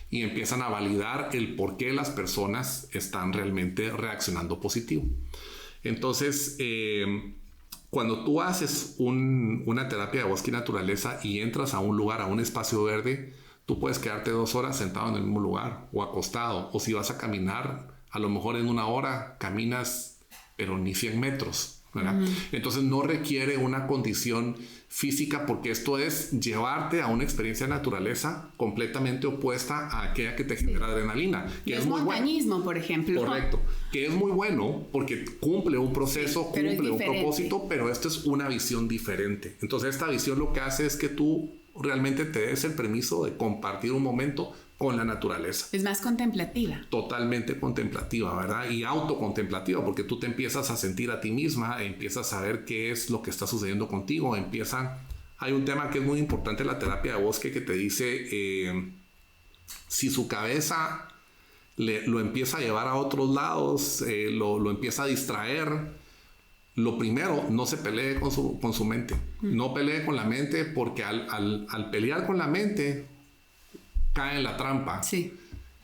Y empiezan a validar el por qué las personas están realmente reaccionando positivo. Entonces, cuando tú haces una terapia de bosque y naturaleza y entras a un lugar, a un espacio verde, tú puedes quedarte 2 horas sentado en el mismo lugar o acostado. O si vas a caminar, a lo mejor en 1 hora caminas, pero ni 100 metros, ¿verdad? Entonces no requiere una condición física, porque esto es llevarte a una experiencia de naturaleza completamente opuesta a aquella que te genera adrenalina. Que es montañismo, por ejemplo. Correcto. Que es muy bueno porque cumple un proceso, cumple un propósito, pero esto es una visión diferente. Entonces esta visión lo que hace es que tú realmente te des el permiso de compartir un momento con la naturaleza. Es más contemplativa. Totalmente contemplativa, ¿verdad? Y autocontemplativa, porque tú te empiezas a sentir a ti misma, empiezas a ver qué es lo que está sucediendo contigo, hay un tema que es muy importante en la terapia de bosque que te dice, si su cabeza lo empieza a llevar a otros lados, lo empieza a distraer, lo primero, no se pelee con su mente. No pelee con la mente, porque al pelear con la mente cae en la trampa. Sí.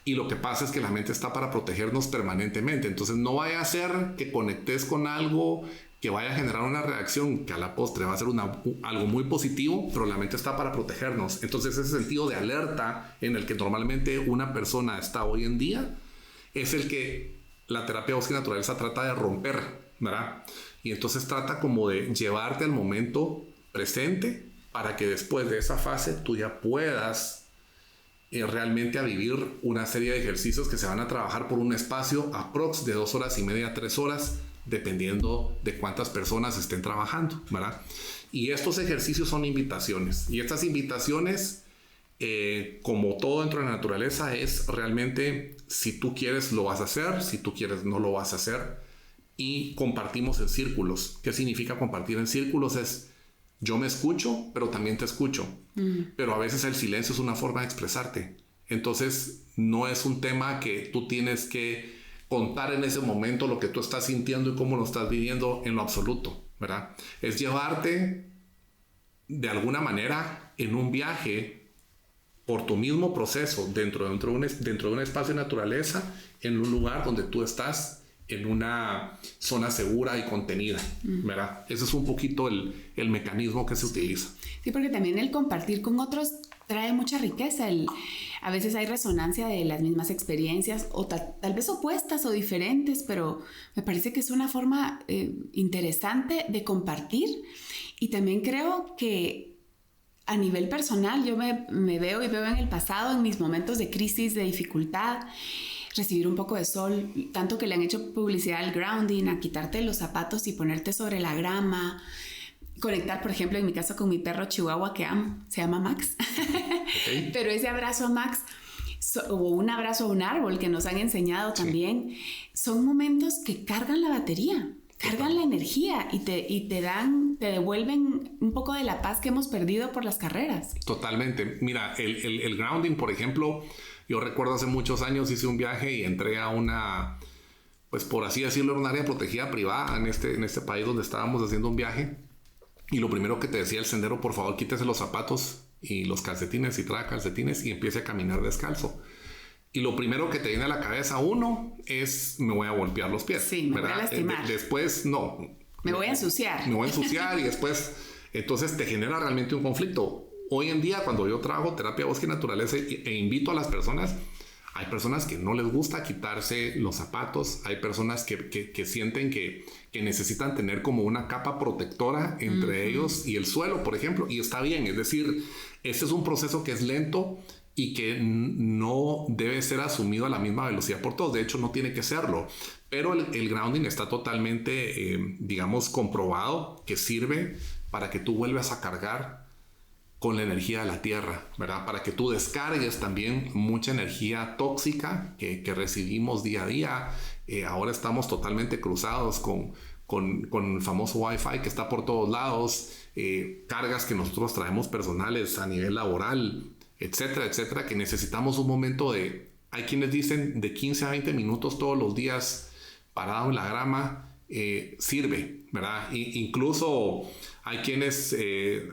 Y lo que pasa es que la mente está para protegernos permanentemente. Entonces no vaya a ser que conectes con algo que vaya a generar una reacción que a la postre va a ser algo muy positivo, pero la mente está para protegernos. Entonces ese sentido de alerta en el que normalmente una persona está hoy en día es el que la terapia bosque y naturaleza trata de romper, ¿verdad? Y entonces trata como de llevarte al momento presente para que después de esa fase tú ya puedas realmente a vivir una serie de ejercicios que se van a trabajar por un espacio aprox de 2 horas y media, 3 horas, dependiendo de cuántas personas estén trabajando, ¿verdad? Y estos ejercicios son invitaciones. Y estas invitaciones, como todo dentro de la naturaleza, es realmente si tú quieres lo vas a hacer, si tú quieres no lo vas a hacer. Y compartimos en círculos. ¿Qué significa compartir en círculos? Es yo me escucho, pero también te escucho. Pero a veces el silencio es una forma de expresarte. Entonces no es un tema que tú tienes que contar en ese momento lo que tú estás sintiendo y cómo lo estás viviendo en lo absoluto, ¿verdad? Es llevarte de alguna manera en un viaje por tu mismo proceso dentro de un espacio de naturaleza, en un lugar donde tú estás en una zona segura y contenida, ¿verdad? Ese es un poquito el mecanismo que se utiliza. Sí, porque también el compartir con otros trae mucha riqueza. A veces hay resonancia de las mismas experiencias, o tal vez opuestas o diferentes, pero me parece que es una forma interesante de compartir. Y también creo que a nivel personal, yo me veo en el pasado, en mis momentos de crisis, de dificultad, recibir un poco de sol, tanto que le han hecho publicidad al grounding, a quitarte los zapatos y ponerte sobre la grama, conectar, por ejemplo, en mi caso con mi perro chihuahua que amo, se llama Max. Okay. Pero ese abrazo a Max o un abrazo a un árbol que nos han enseñado también, son momentos que cargan la batería, cargan la energía y te devuelven un poco de la paz que hemos perdido por las carreras. Totalmente. Mira, el grounding, por ejemplo, yo recuerdo hace muchos años hice un viaje y entré a una, pues por así decirlo, un área protegida privada en este país donde estábamos haciendo un viaje. Y lo primero que te decía el sendero, por favor, quítese los zapatos y los calcetines y trae calcetines y empiece a caminar descalzo. Y lo primero que te viene a la cabeza, uno, es me voy a golpear los pies. Sí, me voy a lastimar. Después, no. Me voy a ensuciar. Me voy a ensuciar y después, entonces te genera realmente un conflicto. Hoy en día, cuando yo trabajo terapia bosque y naturaleza e invito a las personas, hay personas que no les gusta quitarse los zapatos, hay personas que sienten que necesitan tener como una capa protectora entre ellos y el suelo, por ejemplo, y está bien, es decir, este es un proceso que es lento y que no debe ser asumido a la misma velocidad por todos, de hecho no tiene que serlo, pero el grounding está totalmente, digamos, comprobado que sirve para que tú vuelvas a cargar con la energía de la tierra, ¿verdad? Para que tú descargues también mucha energía tóxica que recibimos día a día. Ahora estamos totalmente cruzados con el famoso Wi-Fi que está por todos lados, cargas que nosotros traemos personales a nivel laboral, etcétera, etcétera, que necesitamos un momento hay quienes dicen de 15 a 20 minutos todos los días parado en la grama, sirve, ¿verdad? Incluso hay quienes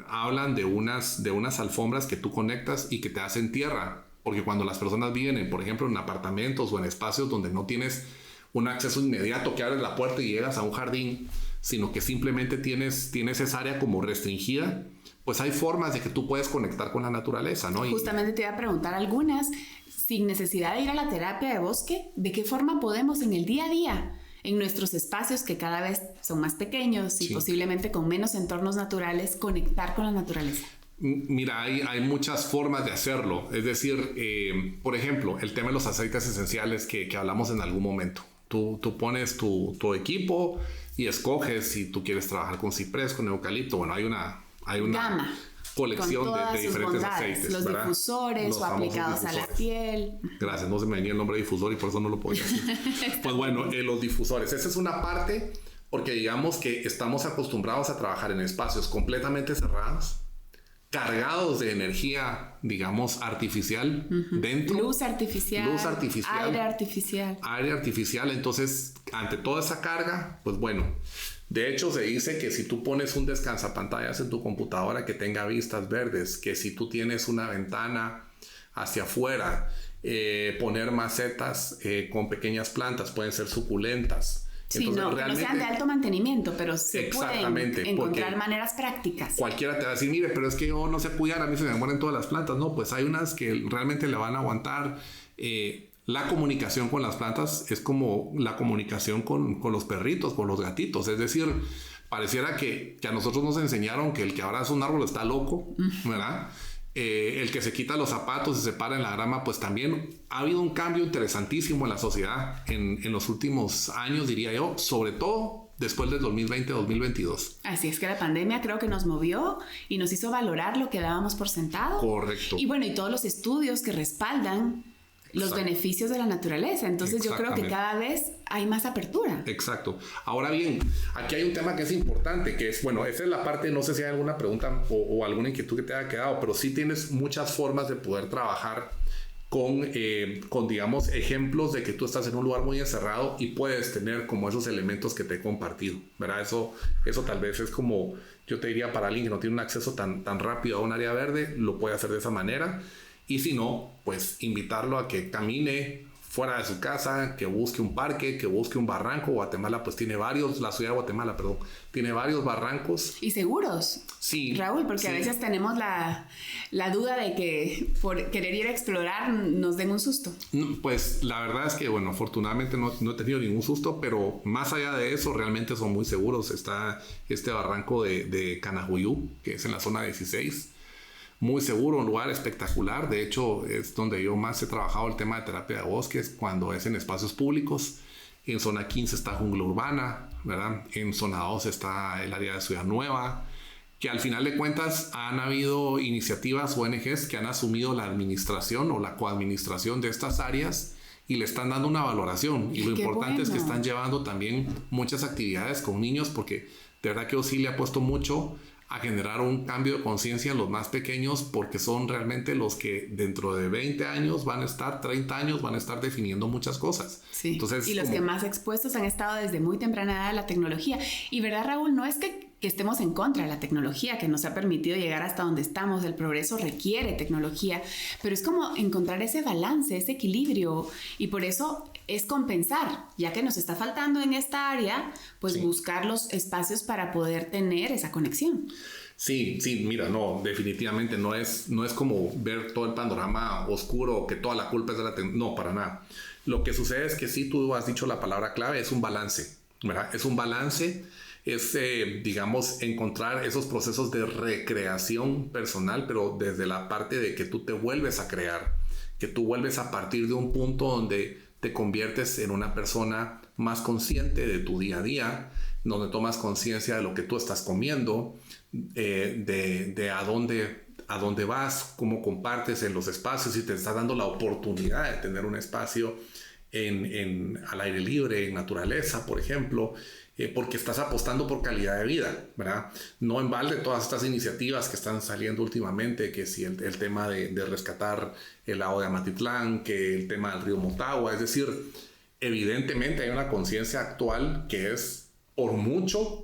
hablan de unas alfombras que tú conectas y que te hacen tierra, porque cuando las personas viven, por ejemplo, en apartamentos o en espacios donde no tienes un acceso inmediato, que abres la puerta y llegas a un jardín, sino que simplemente tienes esa área como restringida, pues hay formas de que tú puedes conectar con la naturaleza, ¿no? Justamente te iba a preguntar algunas, sin necesidad de ir a la terapia de bosque, ¿de qué forma podemos en el día a día, en nuestros espacios que cada vez son más pequeños y posiblemente con menos entornos naturales, conectar con la naturaleza? Mira, hay muchas formas de hacerlo. Es decir, por ejemplo, el tema de los aceites esenciales que hablamos en algún momento. Tú pones tu equipo y escoges si tú quieres trabajar con ciprés, con eucalipto. Bueno, hay una gama, colección de diferentes aceites. Los ¿verdad? Difusores o aplicados a la piel. Gracias, no se me venía el nombre de difusor y por eso no lo podía decir. Pues bueno, los difusores. Esa es una parte porque digamos que estamos acostumbrados a trabajar en espacios completamente cerrados, cargados de energía, digamos, artificial dentro. Luz artificial. Aire artificial. Entonces, ante toda esa carga, pues bueno, de hecho se dice que si tú pones un descansapantallas en tu computadora que tenga vistas verdes, que si tú tienes una ventana hacia afuera, poner macetas con pequeñas plantas, pueden ser suculentas. Sí, entonces, que no sean de alto mantenimiento, pero se pueden encontrar maneras prácticas. Cualquiera te va a decir, mire, pero es que yo no sé cuidar, a mí se me mueren todas las plantas. No, pues hay unas que realmente le van a aguantar. La comunicación con las plantas es como la comunicación con los perritos, con los gatitos. Es decir, pareciera que a nosotros nos enseñaron que el que abraza un árbol está loco, ¿verdad? El que se quita los zapatos y se para en la grama, pues también ha habido un cambio interesantísimo en la sociedad en los últimos años, diría yo, sobre todo después del 2020-2022. Así es que la pandemia creo que nos movió y nos hizo valorar lo que dábamos por sentado. Correcto. Y bueno, y todos los estudios que respaldan los beneficios de la naturaleza. Entonces yo creo que cada vez hay más apertura. Exacto. Ahora bien, aquí hay un tema que es importante, que es, bueno, esa es la parte, no sé si hay alguna pregunta o alguna inquietud que te haya quedado, pero sí tienes muchas formas de poder trabajar con, digamos, ejemplos de que tú estás en un lugar muy encerrado y puedes tener como esos elementos que te he compartido, ¿verdad? Eso tal vez es como, yo te diría, para alguien que no tiene un acceso tan rápido a un área verde, lo puede hacer de esa manera. Y si no, pues invitarlo a que camine fuera de su casa, que busque un parque, que busque un barranco. Guatemala pues tiene varios, la ciudad de Guatemala, perdón, tiene varios barrancos. Y seguros. Sí. Raúl, porque sí. a veces tenemos la duda de que por querer ir a explorar nos den un susto. Pues la verdad es que, bueno, afortunadamente no he tenido ningún susto, pero más allá de eso realmente son muy seguros. Está este barranco de Canajuyú, que es en la zona 16. Muy seguro, un lugar espectacular. De hecho, es donde yo más he trabajado el tema de terapia de bosques, cuando es en espacios públicos. En zona 15 está Jungla Urbana, ¿verdad? En zona 2 está el área de Ciudad Nueva, que al final de cuentas han habido iniciativas ONGs que han asumido la administración o la coadministración de estas áreas y le están dando una valoración. Y lo importante es que están llevando también muchas actividades con niños, porque de verdad que OSI le ha puesto mucho a generar un cambio de conciencia en los más pequeños, porque son realmente los que dentro de 20 años van a estar, 30 años van a estar definiendo muchas cosas. Sí. Entonces, y los que más expuestos han estado desde muy temprana edad a la tecnología. Y verdad, Raúl, no es que estemos en contra de la tecnología que nos ha permitido llegar hasta donde estamos. El progreso requiere tecnología, pero es como encontrar ese balance, ese equilibrio, y por eso es compensar, ya que nos está faltando en esta área, pues sí, buscar los espacios para poder tener esa conexión. Sí, mira, no, definitivamente no es como ver todo el panorama oscuro, que toda la culpa es de la tecnología. No, para nada. Lo que sucede es que sí, tú has dicho la palabra clave, es un balance, ¿verdad? Es un balance. Es, digamos, encontrar esos procesos de recreación personal, pero desde la parte de que tú te vuelves a crear, que tú vuelves a partir de un punto donde te conviertes en una persona más consciente de tu día a día, donde tomas conciencia de lo que tú estás comiendo, de a dónde vas, cómo compartes en los espacios, y te estás dando la oportunidad de tener un espacio al aire libre, en naturaleza, por ejemplo, porque estás apostando por calidad de vida, ¿verdad? No en balde todas estas iniciativas que están saliendo últimamente, que si el tema de rescatar el lago de Amatitlán, que el tema del río Motagua. Es decir, evidentemente hay una conciencia actual que es por mucho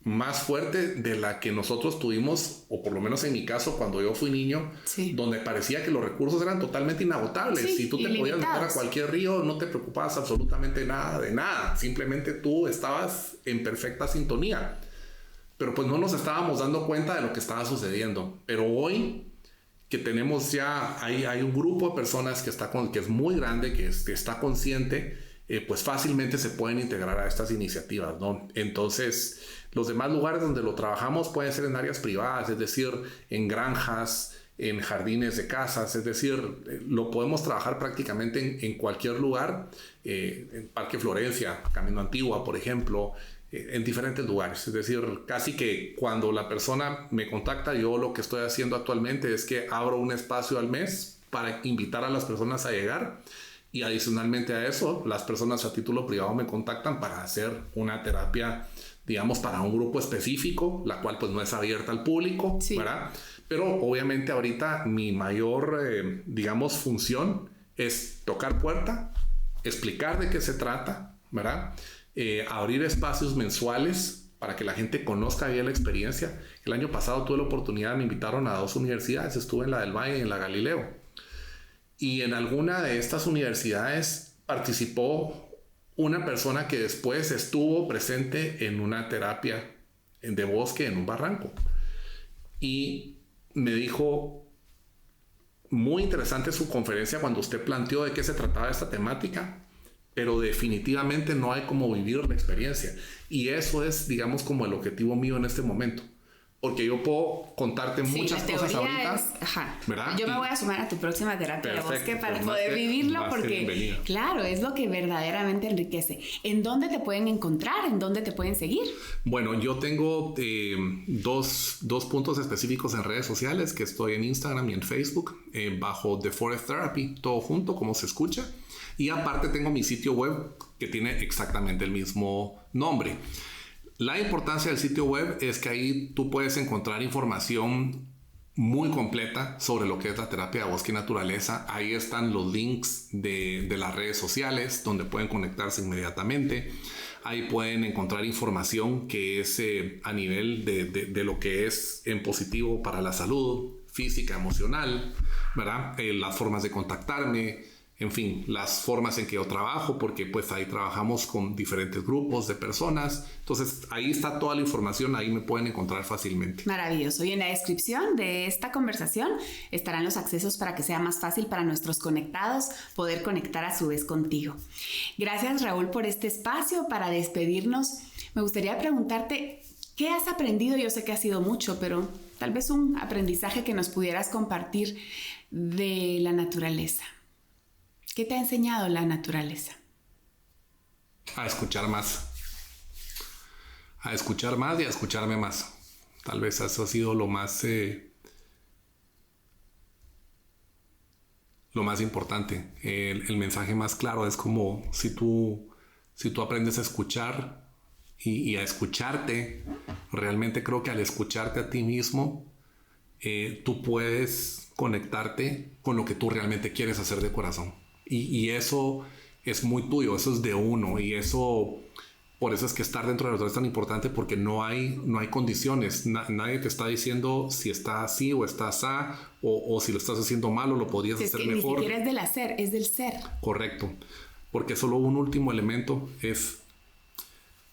más fuerte de la que nosotros tuvimos, o por lo menos en mi caso, cuando yo fui niño, sí, donde parecía que los recursos eran totalmente inagotables. Sí, si tú te podías meter a cualquier río, no te preocupabas absolutamente nada de nada. Simplemente tú estabas en perfecta sintonía. Pero pues no nos estábamos dando cuenta de lo que estaba sucediendo. Pero hoy que tenemos ya, hay un grupo de personas que es muy grande, que está consciente, pues fácilmente se pueden integrar a estas iniciativas, ¿no? Entonces, los demás lugares donde lo trabajamos pueden ser en áreas privadas, es decir, en granjas, en jardines de casas, es decir, lo podemos trabajar prácticamente en cualquier lugar, en Parque Florencia, Camino Antigua, por ejemplo, en diferentes lugares. Es decir, casi que cuando la persona me contacta, yo lo que estoy haciendo actualmente es que abro un espacio al mes para invitar a las personas a llegar. Y adicionalmente a eso, las personas a título privado me contactan para hacer una terapia, digamos, para un grupo específico, la cual pues no es abierta al público, sí, ¿verdad? Pero obviamente ahorita mi mayor, digamos, función es tocar puerta, explicar de qué se trata, ¿verdad? Abrir espacios mensuales para que la gente conozca bien la experiencia. El año pasado tuve la oportunidad, me invitaron a 2 universidades, estuve en la del Valle y en la Galileo. Y en alguna de estas universidades participó una persona que después estuvo presente en una terapia de bosque en un barranco. Y me dijo, muy interesante su conferencia cuando usted planteó de qué se trataba esta temática, pero definitivamente no hay cómo vivir la experiencia. Y eso es, digamos, como el objetivo mío en este momento. porque yo puedo contarte muchas cosas ahorita. ¿Verdad? Yo me voy a sumar a tu próxima terapia de bosque para poder vivirlo, porque claro, es lo que verdaderamente enriquece. ¿En dónde te pueden encontrar? ¿En dónde te pueden seguir? Bueno, yo tengo dos puntos específicos en redes sociales, que estoy en Instagram y en Facebook, bajo The Forest Therapy, todo junto, como se escucha. Y aparte tengo mi sitio web que tiene exactamente el mismo nombre. La importancia del sitio web es que ahí tú puedes encontrar información muy completa sobre lo que es la terapia de bosque y naturaleza. Ahí están los links de las redes sociales donde pueden conectarse inmediatamente. Ahí pueden encontrar información que es a nivel de lo que es en positivo para la salud física, emocional, ¿verdad? Las formas de contactarme. En fin, las formas en que yo trabajo, porque pues ahí trabajamos con diferentes grupos de personas. Entonces ahí está toda la información, ahí me pueden encontrar fácilmente. Maravilloso. Y en la descripción de esta conversación estarán los accesos para que sea más fácil para nuestros conectados poder conectar a su vez contigo. Gracias, Raúl, por este espacio. Para despedirnos, me gustaría preguntarte, ¿qué has aprendido? Yo sé que ha sido mucho, pero tal vez un aprendizaje que nos pudieras compartir de la naturaleza. ¿Qué te ha enseñado la naturaleza? A escuchar más. A escuchar más y a escucharme más. Tal vez eso ha sido lo más importante. El mensaje más claro es como si tú aprendes a escuchar y a escucharte, realmente creo que al escucharte a ti mismo, tú puedes conectarte con lo que tú realmente quieres hacer de corazón. Y eso es muy tuyo, eso es de uno, y eso, por eso es que estar dentro de la naturaleza es tan importante, porque no hay condiciones. Nadie te está diciendo si está así o está así, o si lo estás haciendo mal o lo podrías hacer mejor. Ni siquiera es del hacer, es del ser. Correcto, porque solo un último elemento es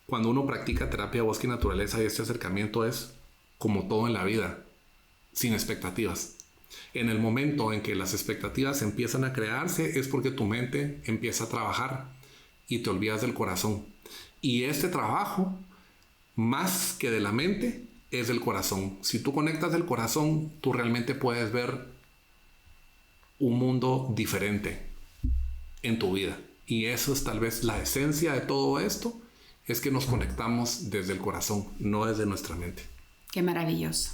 cuando uno practica terapia de bosque y naturaleza, y este acercamiento es como todo en la vida, sin expectativas. En el momento en que las expectativas empiezan a crearse es porque tu mente empieza a trabajar y te olvidas del corazón. Y este trabajo, más que de la mente, es del corazón. Si tú conectas del corazón, tú realmente puedes ver un mundo diferente en tu vida. Y eso es tal vez la esencia de todo esto, es que nos conectamos desde el corazón, no desde nuestra mente. Qué maravilloso.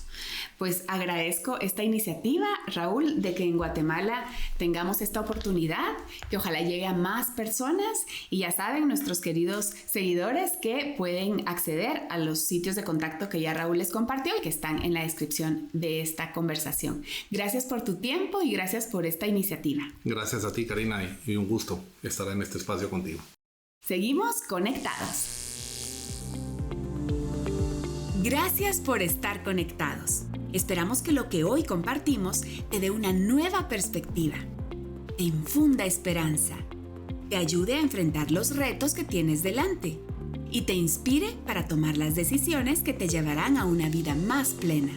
Pues agradezco esta iniciativa, Raúl, de que en Guatemala tengamos esta oportunidad, que ojalá llegue a más personas, y ya saben, nuestros queridos seguidores, que pueden acceder a los sitios de contacto que ya Raúl les compartió y que están en la descripción de esta conversación. Gracias por tu tiempo y gracias por esta iniciativa. Gracias a ti, Karina, y un gusto estar en este espacio contigo. Seguimos conectados. Gracias por estar conectados. Esperamos que lo que hoy compartimos te dé una nueva perspectiva, te infunda esperanza, te ayude a enfrentar los retos que tienes delante y te inspire para tomar las decisiones que te llevarán a una vida más plena.